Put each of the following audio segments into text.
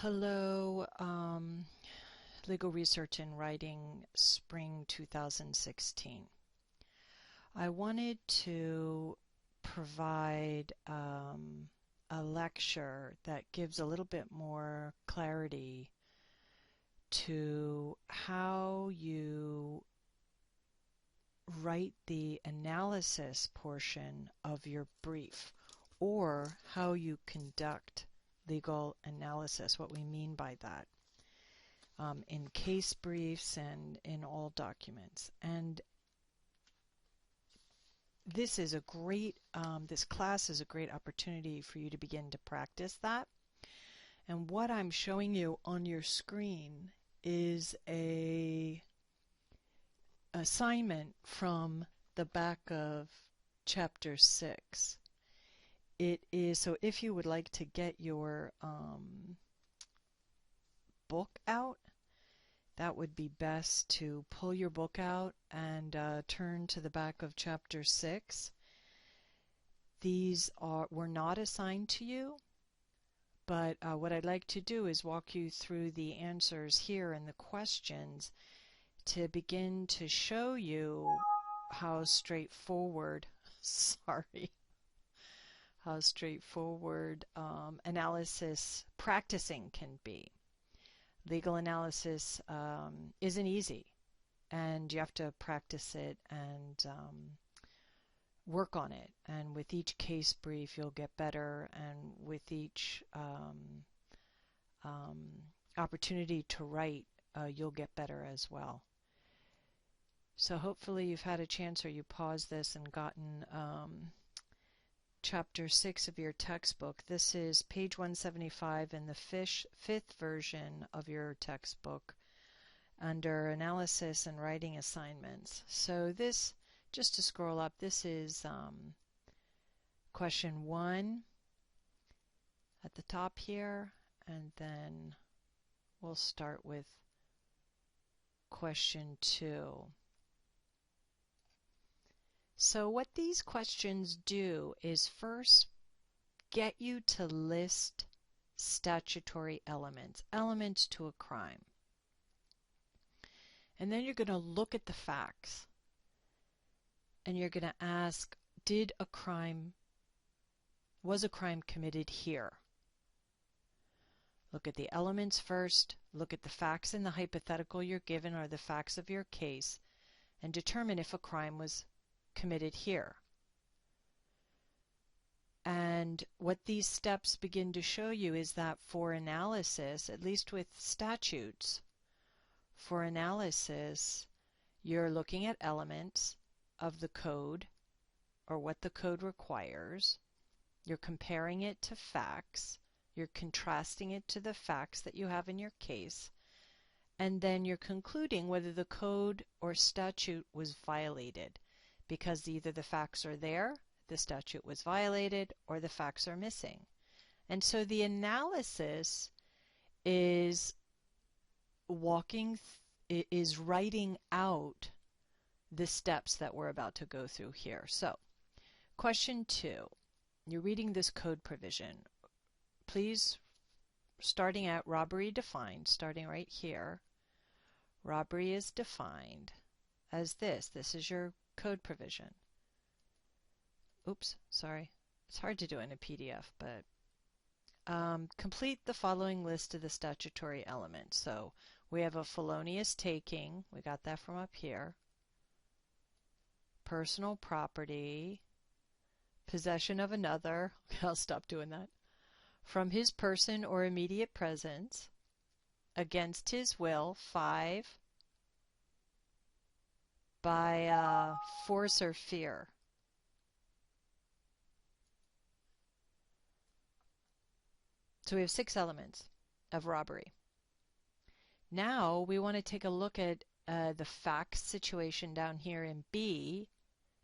Hello, Legal Research and Writing, Spring 2016. I wanted to provide a lecture that gives a little bit more clarity to how you write the analysis portion of your brief, or how you conduct legal analysis, what we mean by that, in case briefs and in all documents. And this is a great, this class is a great opportunity for you to begin to practice that. And what I'm showing you on your screen is a assignment from the back of chapter 6. It is, so if you would like to get your book out, that would be best to pull your book out and turn to the back of chapter 6. These were not assigned to you, but what I'd like to do is walk you through the answers here and the questions to begin to show you how straightforward, how straightforward analysis practicing can be. Legal analysis isn't easy, and you have to practice it and work on it. And with each case brief, you'll get better, and with each opportunity to write, you'll get better as well. So hopefully you've had a chance, or you paused this and gotten Chapter 6 of your textbook. This is page 175 in the fifth version of your textbook under Analysis and Writing Assignments. So this, just to scroll up, this is question 1 at the top here, and then we'll start with question 2. So what these questions do is first get you to list statutory elements, elements to a crime. And then you're going to look at the facts, and you're going to ask, was a crime committed here? Look at the elements first, look at the facts in the hypothetical you're given or the facts of your case, and determine if a crime was committed here. And what these steps begin to show you is that for analysis, at least with statutes, for analysis, you're looking at elements of the code or what the code requires. You're comparing it to facts. You're contrasting it to the facts that you have in your case. And then you're concluding whether the code or statute was violated, because either the facts are there, the statute was violated, or the facts are missing. And so the analysis is writing out the steps that we're about to go through here. So, question 2. You're reading this code provision. Please, starting at robbery defined, starting right here, robbery is defined as this. This is your code provision. Oops, sorry. It's hard to do in a PDF, but complete the following list of the statutory elements. So we have a felonious taking. We got that from up here. Personal property. Possession of another. I'll stop doing that. From his person or immediate presence. Against his will. 5. By force or fear. So we have 6 elements of robbery. Now we want to take a look at the facts situation down here in B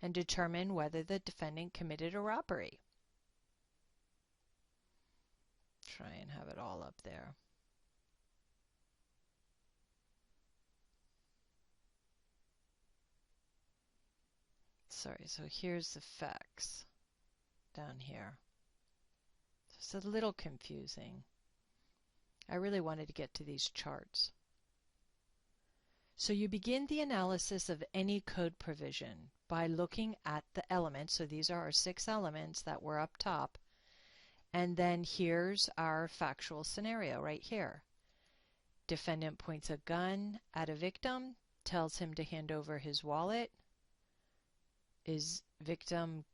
and determine whether the defendant committed a robbery. Try and have it all up there. Sorry, so here's the facts down here. It's a little confusing. I really wanted to get to these charts. So you begin the analysis of any code provision by looking at the elements. So these are our 6 elements that were up top. And then here's our factual scenario right here. Defendant points a gun at a victim, tells him to hand over his wallet. Victim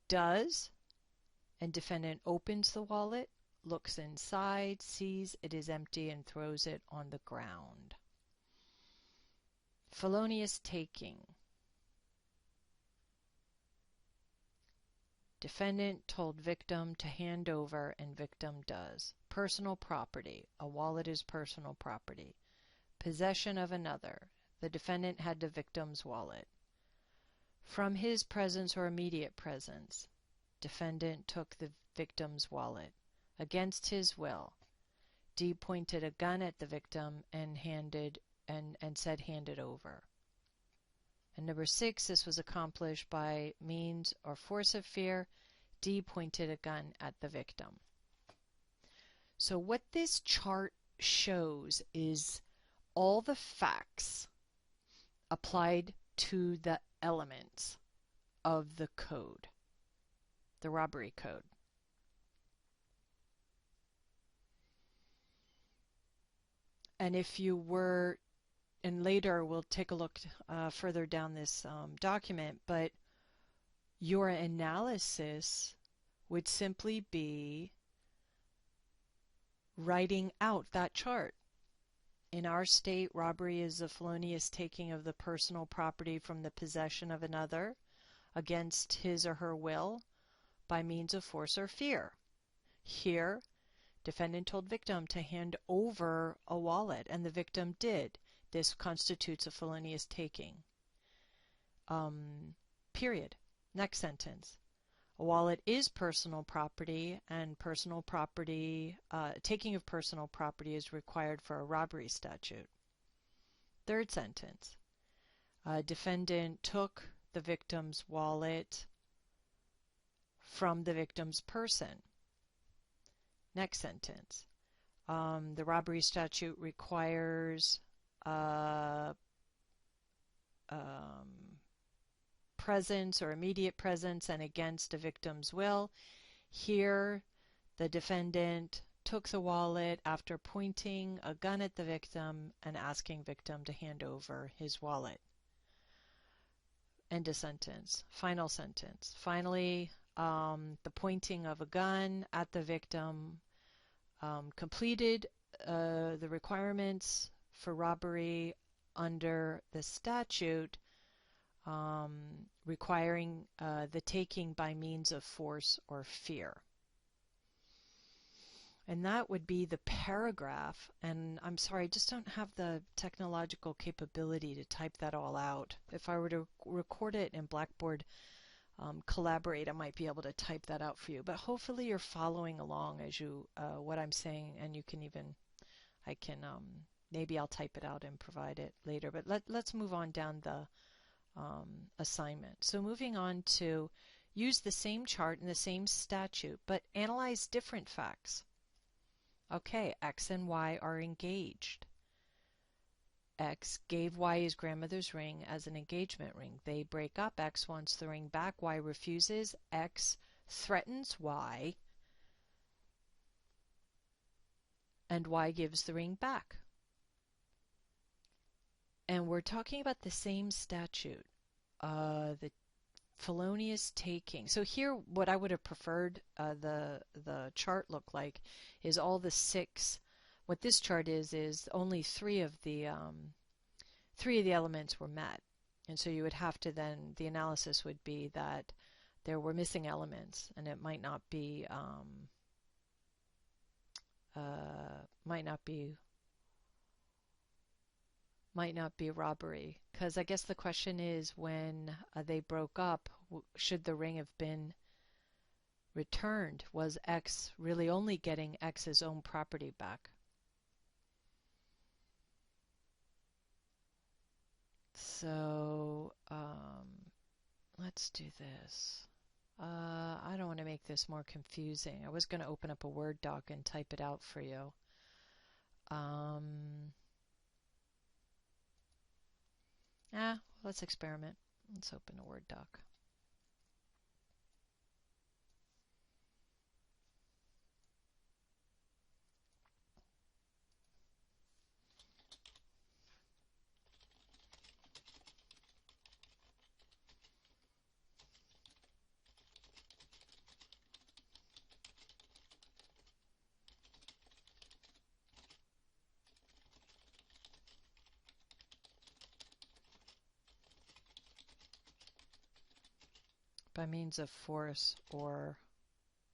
does, and defendant opens the wallet, looks inside, sees it is empty, and throws it on the ground. Felonious taking. Defendant told victim to hand over, and victim does. Personal property. A wallet is personal property. Possession of another. The defendant had the victim's wallet. From his presence or immediate presence, defendant took the victim's wallet. Against his will, D pointed a gun at the victim and said hand it over. And number 6, this was accomplished by means or force of fear. D pointed a gun at the victim. So what this chart shows is all the facts applied to the elements of the code, the robbery code. And if you were, and later we'll take a look further down this document, but your analysis would simply be writing out that chart. In our state, robbery is a felonious taking of the personal property from the possession of another against his or her will by means of force or fear. Here, defendant told victim to hand over a wallet, and the victim did. This constitutes a felonious taking. Period. Next sentence. A wallet is personal property, and personal property, taking of personal property is required for a robbery statute. Third sentence. Defendant took the victim's wallet from the victim's person. Next sentence. The robbery statute requires presence or immediate presence and against a victim's will. Here, the defendant took the wallet after pointing a gun at the victim and asking victim to hand over his wallet. End of sentence. Final sentence. Finally, the pointing of a gun at the victim completed the requirements for robbery under the statute, requiring the taking by means of force or fear. And that would be the paragraph. And I'm sorry, I just don't have the technological capability to type that all out. If I were to record it in Blackboard Collaborate, I might be able to type that out for you. But hopefully you're following along as you what I'm saying, and you can even, maybe I'll type it out and provide it later. But let's move on down the assignment. So moving on to use the same chart and the same statute, but analyze different facts. Okay, X and Y are engaged. X gave Y his grandmother's ring as an engagement ring. They break up. X wants the ring back. Y refuses. X threatens Y, and Y gives the ring back. And we're talking about the same statute, the felonious taking. So here, what I would have preferred the chart look like is all the 6. What this chart is only 3 of the elements were met, and so you would have to then, the analysis would be that there were missing elements, and it might not be robbery, because I guess the question is, when they broke up, should the ring have been returned? Was X really only getting X's own property back? So let's do this. I don't want to make this more confusing. I was going to open up a Word doc and type it out for you. Let's experiment. Let's open a Word doc. By means of force or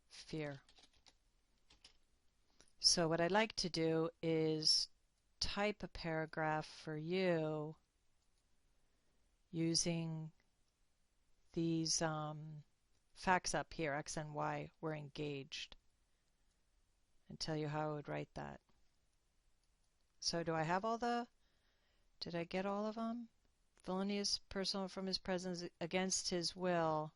fear. So what I'd like to do is type a paragraph for you using these facts up here, X and Y were engaged, and tell you how I would write that. So do I have all did I get all of them? Felonious personal from his presence against his will.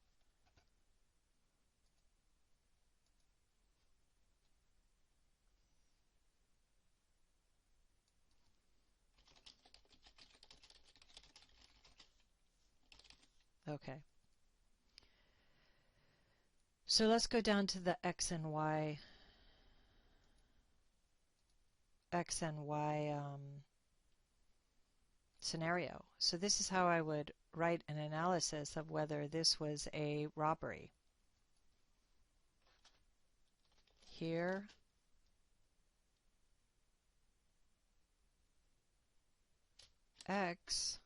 Okay. So let's go down to the X and Y scenario. So this is how I would write an analysis of whether this was a robbery. Here, X,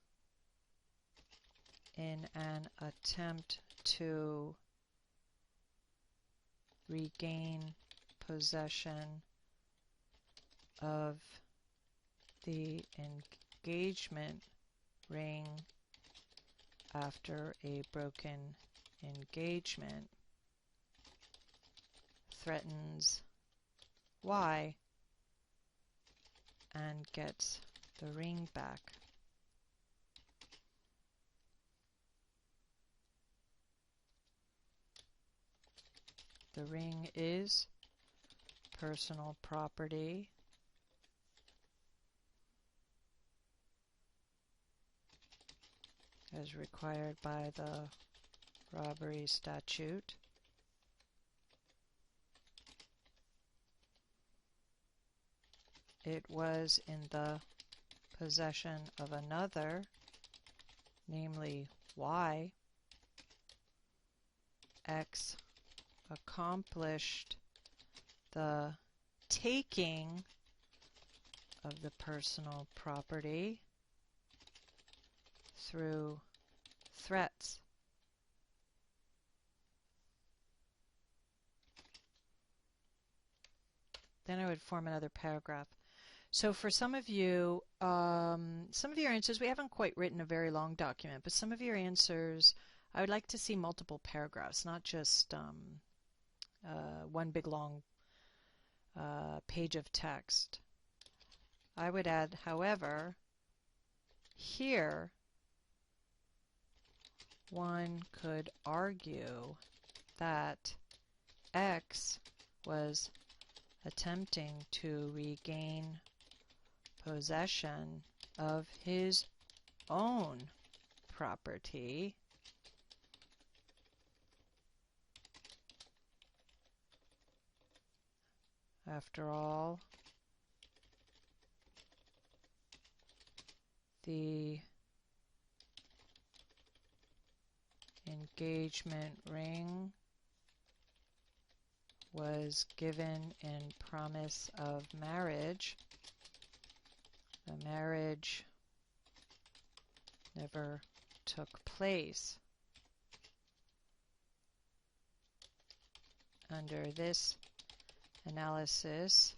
in an attempt to regain possession of the engagement ring after a broken engagement, threatens Y and gets the ring back. The ring is personal property as required by the robbery statute. It was in the possession of another, namely Y. X accomplished the taking of the personal property through threats. Then I would form another paragraph. So for some of your answers, we haven't quite written a very long document, but some of your answers, I would like to see multiple paragraphs, not just one big long page of text. I would add, however, here one could argue that X was attempting to regain possession of his own property After all, the engagement ring was given in promise of marriage. The marriage never took place. Under this analysis,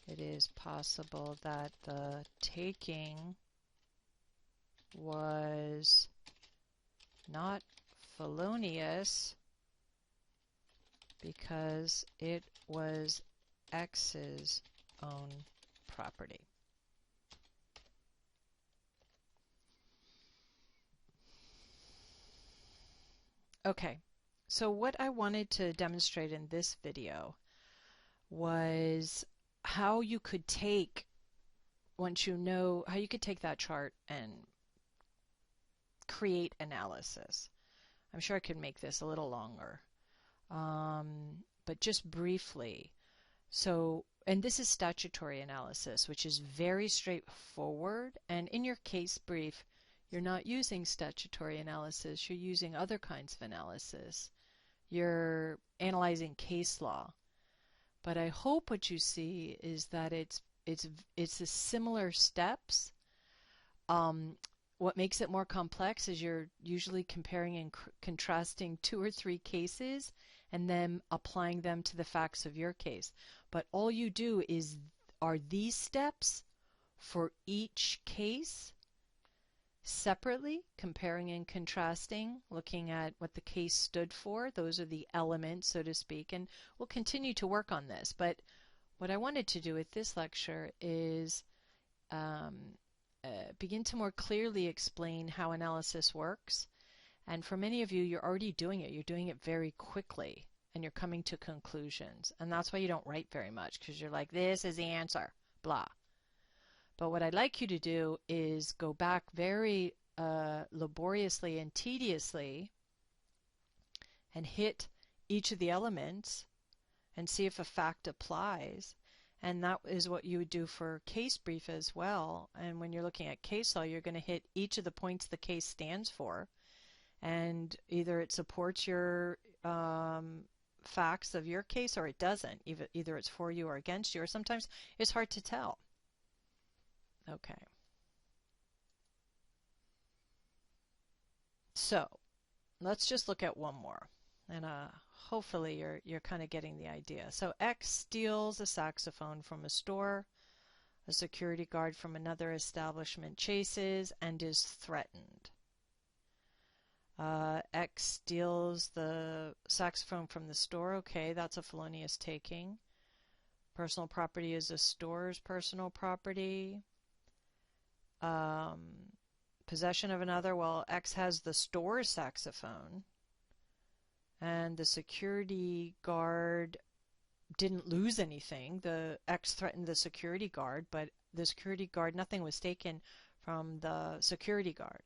it is possible that the taking was not felonious because it was X's own property. Okay, so what I wanted to demonstrate in this video was how you could take, once you know how you could take that chart and create analysis. I'm sure I could make this a little longer, but just briefly. So, and this is statutory analysis, which is very straightforward. And in your case brief, you're not using statutory analysis, you're using other kinds of analysis. You're analyzing case law. But I hope what you see is that it's the similar steps. What makes it more complex is you're usually comparing and contrasting 2 or 3 cases and then applying them to the facts of your case. But all you do are these steps for each case separately, comparing and contrasting, looking at what the case stood for. Those are the elements, so to speak, and we'll continue to work on this. But what I wanted to do with this lecture is begin to more clearly explain how analysis works. And for many of you, you're already doing it. You're doing it very quickly, and you're coming to conclusions. And that's why you don't write very much, because you're like, this is the answer, blah. But what I'd like you to do is go back very laboriously and tediously and hit each of the elements and see if a fact applies. And that is what you would do for case brief as well. And when you're looking at case law, you're going to hit each of the points the case stands for. And either it supports your facts of your case or it doesn't. Either it's for you or against you, or sometimes it's hard to tell. Okay. So let's just look at one more. And hopefully you're kind of getting the idea. So X steals a saxophone from a store. A security guard from another establishment chases and is threatened. X steals the saxophone from the store. Okay, that's a felonious taking. Personal property is a store's personal property. Possession of another. Well, X has the store's saxophone. And the security guard didn't lose anything. The X threatened the security guard, but the security guard, nothing was taken from the security guard.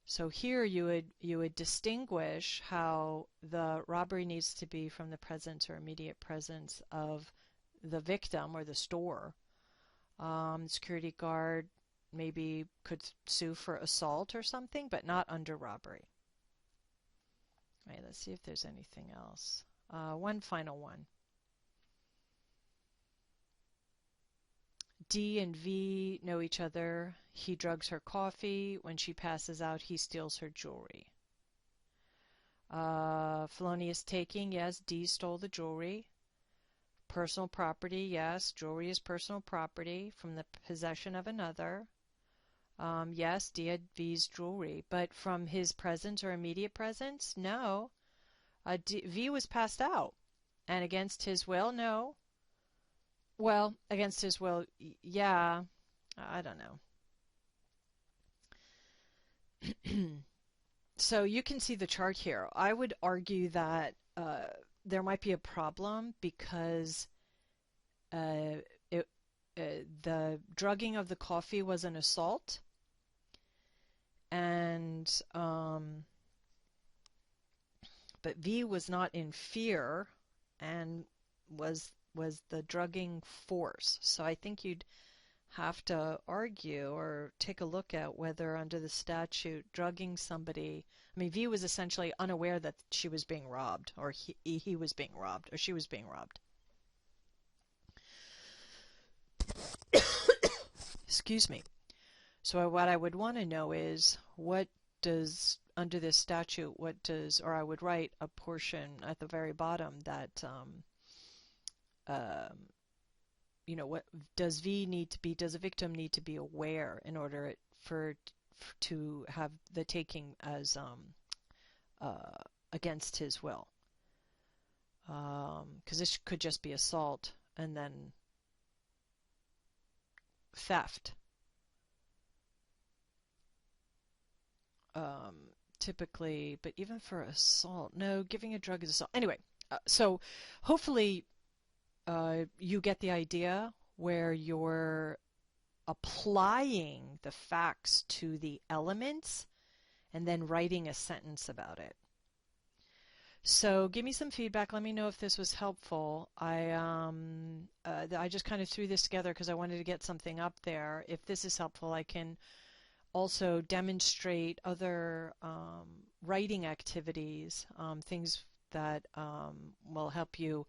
So here you would distinguish how the robbery needs to be from the presence or immediate presence of the victim or the store. Security guard maybe could sue for assault or something, but not under robbery. All right, let's see if there's anything else. One final one. D and V know each other. He drugs her coffee. When she passes out, he steals her jewelry. Felonious taking, yes, D stole the jewelry. Personal property, yes, jewelry is personal property from the possession of another. Yes, D had V's jewelry, but from his presence or immediate presence, no. V was passed out, and against his will, no. Well, against his will, yeah, I don't know. So you can see the chart here. I would argue that there might be a problem because the drugging of the coffee was an assault, and but V was not in fear and was the drugging force. So I think you'd have to argue or take a look at whether under the statute drugging somebody, I mean, V was essentially unaware that she was being robbed, or he was being robbed, or she was being robbed. Excuse me. So what I would want to know is what does, under this statute, or I would write a portion at the very bottom that what does V need to be? Does a victim need to be aware in order to have the taking as against his will? Because this could just be assault and then theft. Typically, but even for assault, no, giving a drug is assault. Anyway, so hopefully you get the idea where you're applying the facts to the elements and then writing a sentence about it. So give me some feedback. Let me know if this was helpful. I just kind of threw this together because I wanted to get something up there. If this is helpful, I can also demonstrate other writing activities, things that will help you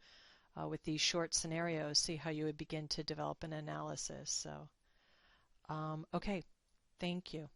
with these short scenarios, see how you would begin to develop an analysis. So, okay, thank you.